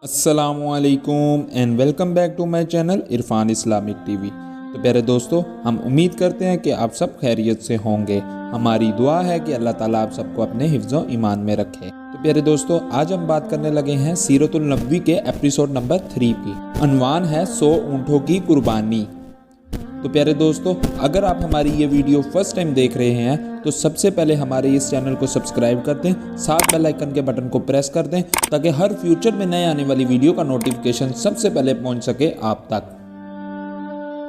अस्सलामु अलैकुम and welcome back to my channel Irfan Islamic TV. तो प्यारे दोस्तों, हम उम्मीद करते हैं कि आप सब खैरियत से होंगे। हमारी दुआ है कि अल्लाह ताला आप सबको अपने हिफ्ज़ ईमान में रखे। तो प्यारे दोस्तों, आज हम बात करने लगे हैं सीरतुल नबवी के एपिसोड नंबर 3 की। अनवान है 100 ऊँटों की कुर्बानी। तो प्यारे दोस्तों, अगर आप हमारी ये वीडियो फर्स्ट टाइम देख रहे हैं तो सबसे पहले हमारे इस चैनल को सब्सक्राइब कर दें, साथ बेल आइकन के बटन को प्रेस कर दें ताकि हर फ्यूचर में नए आने वाली वीडियो का नोटिफिकेशन सबसे पहले पहुंच सके आप तक।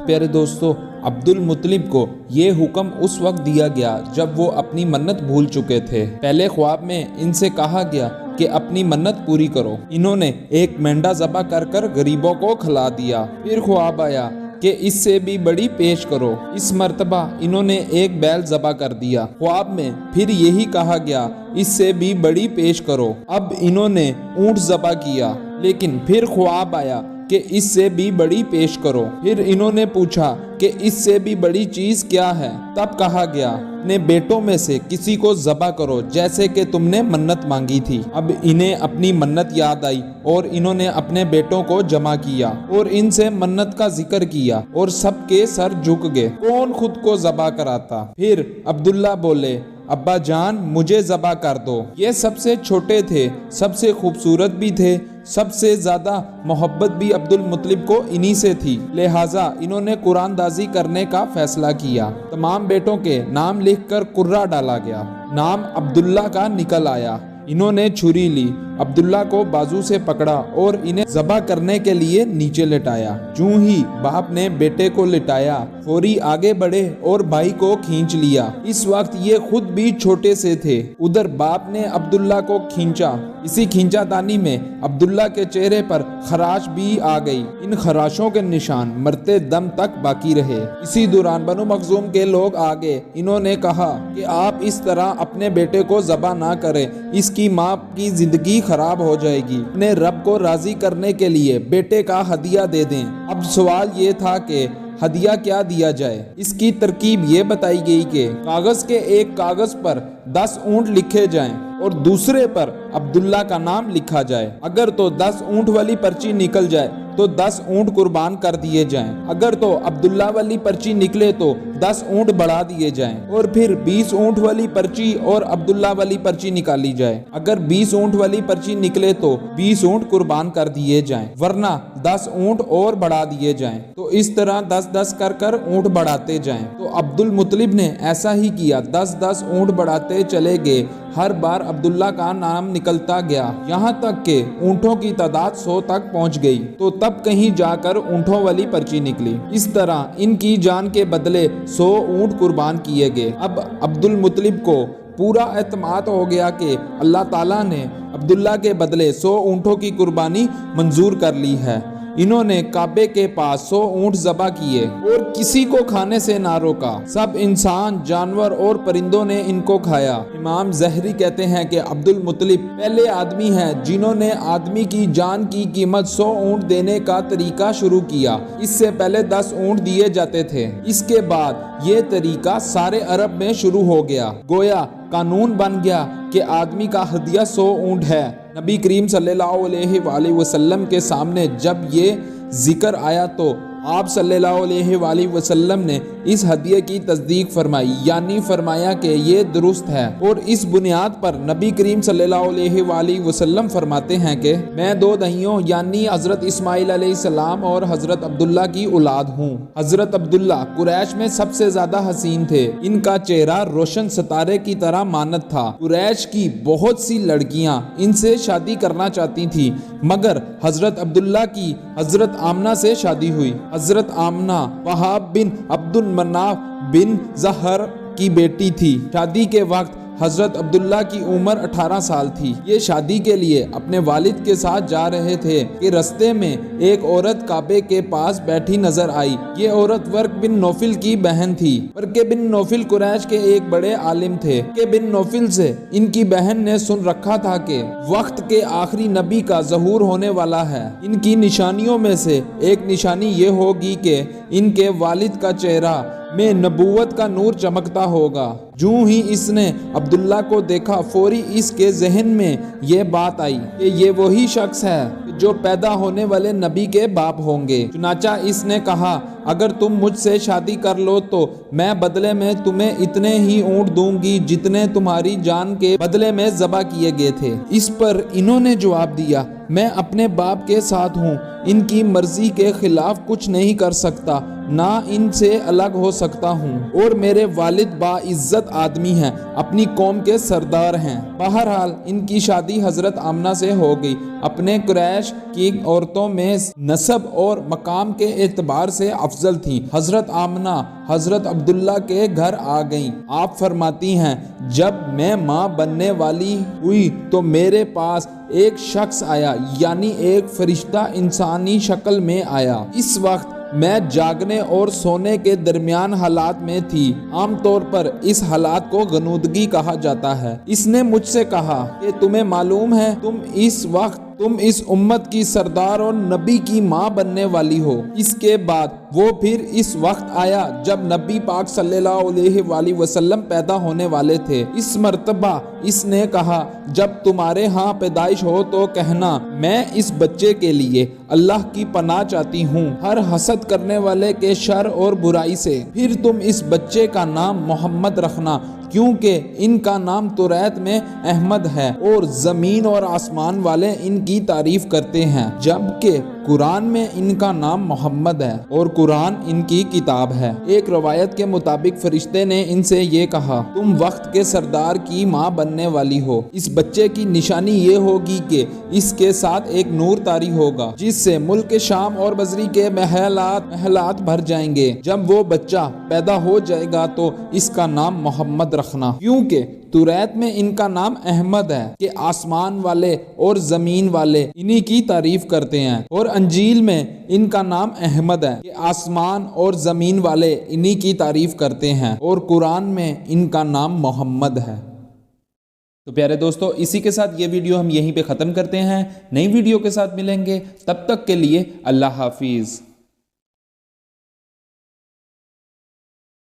प्यारे दोस्तों, अब्दुल मुत्तलिब को ये हुक्म उस वक्त दिया गया जब वो अपनी मन्नत भूल चुके थे। पहले ख्वाब में इनसे कहा गया कि अपनी मन्नत पूरी करो। इन्होंने एक मेंढा ज़बह कर गरीबों को खिला दिया। फिर ख्वाब आया कि इससे भी बड़ी पेश करो। इस मर्तबा इन्होंने एक बैल ज़बह कर दिया। ख्वाब में फिर यही कहा गया, इससे भी बड़ी पेश करो। अब इन्होंने ऊँट ज़बह किया, लेकिन फिर ख्वाब आया कि इससे भी बड़ी पेश करो। फिर इन्होंने पूछा कि इससे भी बड़ी चीज़ क्या है। तब कहा गया, अपने बेटों में से किसी को ज़बह करो जैसे कि तुमने मन्नत मांगी थी। अब इन्हें अपनी मन्नत याद आई और इन्होंने अपने बेटों को जमा किया और इनसे मन्नत का जिक्र किया और सबके सर झुक गए। कौन खुद को ज़बह कराता। फिर अब्दुल्ला बोले, अब्बा जान मुझे ज़बह कर दो। ये सबसे छोटे थे, सबसे खूबसूरत भी थे, सबसे ज़्यादा मोहब्बत भी अब्दुल मुत्तलिब को इन्हीं से थी। लिहाजा इन्होंने कुरानदाजी करने का फैसला किया। तमाम बेटों के नाम लिखकर कुर्रा डाला गया। नाम अब्दुल्ला का निकल आया। इन्होंने छुरी ली, अब्दुल्ला को बाजू से पकड़ा और इन्हें ज़बह करने के लिए नीचे लिटाया। यूं ही बाप ने बेटे को लिटाया, फौरी आगे बढ़े और भाई को खींच लिया। इस वक्त ये खुद भी छोटे से थे। उधर बाप ने अब्दुल्ला को खींचा। इसी खींचातानी में अब्दुल्ला के चेहरे पर खराश भी आ गई। इन खराशों के निशान मरते दम तक बाकी रहे। इसी दौरान बनु मखजूम के लोग आ गए। इन्होंने कहा कि आप इस तरह अपने बेटे को ज़बह ना करें, इसकी माँ की जिंदगी खराब हो जाएगी। अपने रब को राजी करने के लिए बेटे का हदिया दे दें। अब सवाल ये था कि हदिया क्या दिया जाए। इसकी तरकीब ये बताई गई कि कागज के एक कागज पर 10 ऊँट लिखे जाएं और दूसरे पर अब्दुल्ला का नाम लिखा जाए। अगर तो 10 ऊँट वाली पर्ची निकल जाए तो 10 ऊँट कुर्बान कर दिए जाएं। अगर तो अब्दुल्ला वाली पर्ची निकले तो 10 ऊँट बढ़ा दिए जाएं और फिर 20 ऊँट वाली पर्ची और अब्दुल्ला वाली पर्ची निकाली जाए। अगर 20 ऊँट वाली पर्ची निकले तो 20 ऊँट कुर्बान कर दिए जाएं, वरना 10 ऊँट और बढ़ा दिए जाएं। तो इस तरह 10-10 कर ऊँट बढ़ाते जाएं। तो अब्दुल मुत्तलिब ने ऐसा ही किया। 10-10 ऊँट बढ़ाते चले गए। हर बार अब्दुल्ला का नाम निकलता गया, यहाँ तक कि ऊँटों की तादाद 100 तक पहुँच गई। तो तब कहीं जाकर ऊँटों वाली पर्ची निकली। इस तरह इनकी जान के बदले 100 ऊँट कुर्बान किए गए। अब अब्दुल मुत्तलिब को पूरा एतमाद हो गया कि अल्लाह ताला ने अब्दुल्ला के बदले 100 ऊँटों की कुर्बानी मंजूर कर ली है। इन्होंने काबे के पास 100 ऊँट ज़बह किए और किसी को खाने से ना रोका। सब इंसान, जानवर और परिंदों ने इनको खाया। इमाम ज़हरी कहते हैं कि अब्दुल मुत्तलिब पहले आदमी हैं जिन्होंने आदमी की जान की कीमत 100 ऊँट देने का तरीका शुरू किया। इससे पहले 10 ऊँट दिए जाते थे। इसके बाद ये तरीका सारे अरब में शुरू हो गया। गोया कानून बन गया कि आदमी का हदिया 100 ऊँट है। नबी करीम सल्लल्लाहु अलैहि वसल्लम के सामने जब ये जिक्र आया तो आप सल्लल्लाहु अलैहि वसल्लम ने इस हदिये की तस्दीक फरमाई, यानी फरमाया कि ये दुरुस्त है। और इस बुनियाद पर नबी करीम सल्लल्लाहु अलैहि वसल्लम फरमाते हैं कि मैं 2 दहियों यानी हज़रत इस्माइल अलैहिस्सलाम और हज़रत अब्दुल्ला की औलाद हूँ। हज़रत अब्दुल्ला कुरैश में सबसे ज़्यादा हसीन थे। इनका चेहरा रोशन सितारे की तरह मानद था। कुरैश की बहुत सी लड़कियाँ इनसे शादी करना चाहती थी, मगर हज़रत अब्दुल्ला की हज़रत आमना से शादी हुई। हज़रत आमना वहाब बिन अब्दुल मन्नाफ बिन ज़हर की बेटी थी। शादी के वक्त हज़रत अब्दुल्ला की उम्र 18 साल थी। ये शादी के लिए अपने वालिद के साथ जा रहे थे कि रास्ते में एक औरत काबे के पास बैठी नजर आई। ये औरत वर्क बिन नौफिल की बहन थी। वर्क बिन नौफिल कुरैश के एक बड़े आलिम थे। के बिन नौफिल से इनकी बहन ने सुन रखा था कि वक्त के आखिरी नबी का ज़हूर होने वाला है। इनकी निशानियों में से एक निशानी ये होगी कि इनके वालिद का चेहरा में नबूवत का नूर चमकता होगा। जूं ही इसने अब्दुल्ला को देखा, फौरी इसके जहन में ये बात आई कि ये वही शख्स है جو پیدا ہونے والے نبی کے باپ ہوں گے۔ چنانچہ اس نے کہا اگر تم مجھ سے شادی کر لو تو میں بدلے میں تمہیں اتنے ہی اونٹ دوں گی جتنے تمہاری جان کے بدلے میں ذبح کیے گئے تھے۔ اس پر انہوں نے جواب دیا میں اپنے باپ کے ساتھ ہوں، ان کی مرضی کے خلاف کچھ نہیں کر سکتا، نہ ان سے الگ ہو سکتا ہوں، اور میرے والد باعزت آدمی ہیں، اپنی قوم کے سردار ہیں۔ بہرحال ان کی شادی حضرت آمنہ سے ہو گئی۔ اپنے قریش کی عورتوں میں نسب اور مقام کے اعتبار سے افضل تھیں۔ حضرت آمنہ حضرت عبداللہ کے گھر آ گئیں۔ آپ فرماتی ہیں جب میں ماں بننے والی ہوئی تو میرے پاس ایک شخص آیا، یعنی ایک فرشتہ انسانی شکل میں آیا۔ اس وقت میں جاگنے اور سونے کے درمیان حالات میں تھی۔ عام طور پر اس حالات کو غنودگی کہا جاتا ہے۔ اس نے مجھ سے کہا کہ تمہیں معلوم ہے تم اس امت کی سردار اور نبی کی ماں بننے والی ہو۔ اس کے بعد وہ پھر اس وقت آیا جب نبی پاک صلی اللہ علیہ وآلہ وسلم پیدا ہونے والے تھے۔ اس مرتبہ اس نے کہا جب تمہارے ہاں پیدائش ہو تو کہنا میں اس بچے کے لیے اللہ کی پناہ چاہتی ہوں ہر حسد کرنے والے کے شر اور برائی سے۔ پھر تم اس بچے کا نام محمد رکھنا، کیونکہ ان کا نام توریت میں احمد ہے اور زمین اور آسمان والے ان کی تعریف کرتے ہیں، جبکہ قرآن میں ان کا نام محمد ہے اور قرآن ان کی کتاب ہے۔ ایک روایت کے مطابق فرشتے نے ان سے یہ کہا تم وقت کے سردار کی ماں بننے والی ہو۔ اس بچے کی نشانی یہ ہوگی کہ اس کے ساتھ ایک نور طاری ہوگا جس سے ملک شام اور بصری کے محلات بھر جائیں گے۔ جب وہ بچہ پیدا ہو جائے گا تو اس کا نام محمد رکھنا، کیونکہ توریت میں ان کا نام احمد ہے کہ آسمان والے اور زمین والے انہی کی تعریف کرتے ہیں، اور انجیل میں ان کا نام احمد ہے کہ آسمان اور زمین والے انہی کی تعریف کرتے ہیں، اور قرآن میں ان کا نام محمد ہے۔ تو پیارے دوستو اسی کے ساتھ یہ ویڈیو ہم یہیں پہ ختم کرتے ہیں۔ نئی ویڈیو کے ساتھ ملیں گے، تب تک کے لیے اللہ حافظ۔